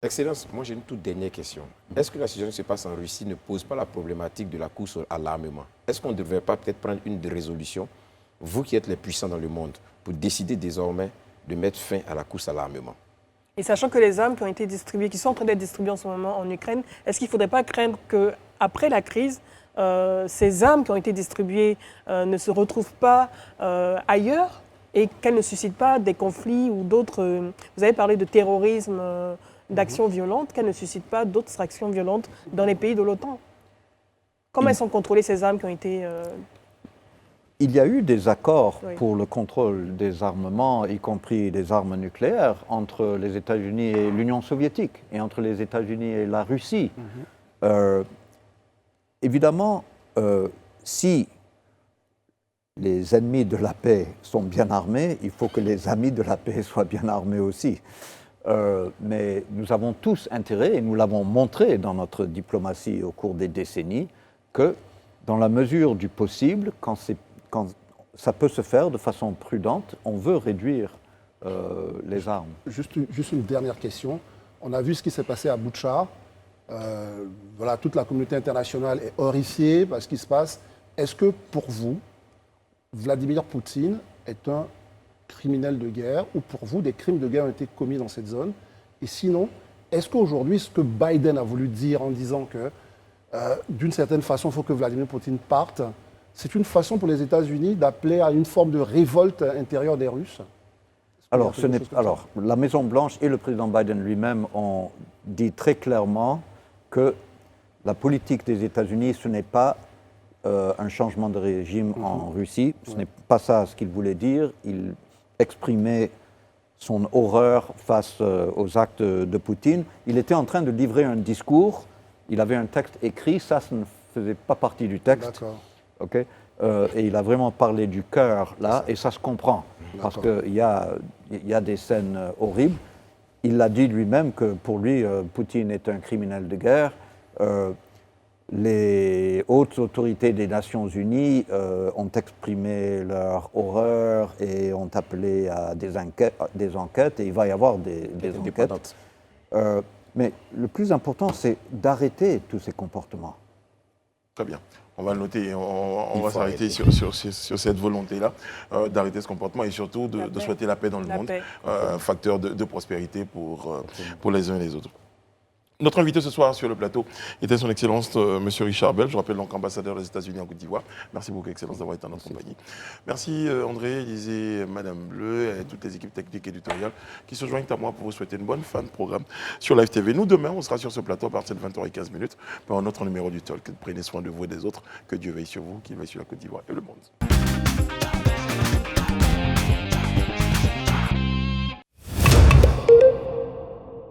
Excellence, moi j'ai une toute dernière question. Est-ce que la situation qui se passe en Russie ne pose pas la problématique de la course à l'armement? Est-ce qu'on ne devrait pas peut-être prendre une résolution, vous qui êtes les puissants dans le monde, pour décider désormais de mettre fin à la course à l'armement? Et sachant que les armes qui ont été distribuées, qui sont en train d'être distribuées en ce moment en Ukraine, est-ce qu'il ne faudrait pas craindre qu'après la crise, ces armes qui ont été distribuées ne se retrouvent pas ailleurs et qu'elles ne suscitent pas des conflits ou d'autres... vous avez parlé de terrorisme, d'actions violentes, qu'elles ne suscitent pas d'autres actions violentes dans les pays de l'OTAN? Comment elles sont contrôlées, ces armes qui ont été... Il y a eu des accords Oui. pour le contrôle des armements, y compris des armes nucléaires, entre les États-Unis et l'Union soviétique, et entre les États-Unis et la Russie. Évidemment, si les ennemis de la paix sont bien armés, il faut que les amis de la paix soient bien armés aussi. Mais nous avons tous intérêt, et nous l'avons montré dans notre diplomatie au cours des décennies, que dans la mesure du possible, quand ça peut se faire de façon prudente, on veut réduire les armes. Juste une dernière question. On a vu ce qui s'est passé à Boutcha. Voilà, toute la communauté internationale est horrifiée par ce qui se passe. Est-ce que pour vous, Vladimir Poutine est un criminel de guerre ou pour vous, des crimes de guerre ont été commis dans cette zone? Et sinon, est-ce qu'aujourd'hui, ce que Biden a voulu dire en disant que d'une certaine façon, il faut que Vladimir Poutine parte, c'est une façon pour les États-Unis d'appeler à une forme de révolte intérieure des Russes? Alors, la Maison-Blanche et le président Biden lui-même ont dit très clairement que la politique des États-Unis, ce n'est pas un changement de régime en Russie. Ce n'est pas ça ce qu'il voulait dire. Il exprimait son horreur face aux actes de Poutine. Il était en train de livrer un discours. Il avait un texte écrit. Ça ne faisait pas partie du texte. D'accord. Okay. Et il a vraiment parlé du cœur là, et ça se comprend, parce qu'il y a des scènes horribles. Il l'a dit lui-même que pour lui, Poutine est un criminel de guerre. Les hautes autorités des Nations Unies ont exprimé leur horreur et ont appelé à des enquêtes, et il va y avoir des enquêtes. Mais le plus important, c'est d'arrêter tous ces comportements. Très bien. On va le noter, on va s'arrêter sur cette volonté-là d'arrêter ce comportement et surtout de souhaiter la paix dans le monde, facteur de prospérité pour les uns et les autres. Notre invité ce soir sur le plateau était son Excellence M. Richard Bell, je rappelle donc ambassadeur des États-Unis en Côte d'Ivoire. Merci beaucoup, Excellence, d'avoir été en notre compagnie. Merci André, Élisée, Madame Bleu et toutes les équipes techniques et éditoriales qui se joignent à moi pour vous souhaiter une bonne fin de programme sur Live TV. Nous, demain, on sera sur ce plateau à partir de 20h15 pour un autre numéro du Talk. Prenez soin de vous et des autres. Que Dieu veille sur vous, qu'il veille sur la Côte d'Ivoire et le monde.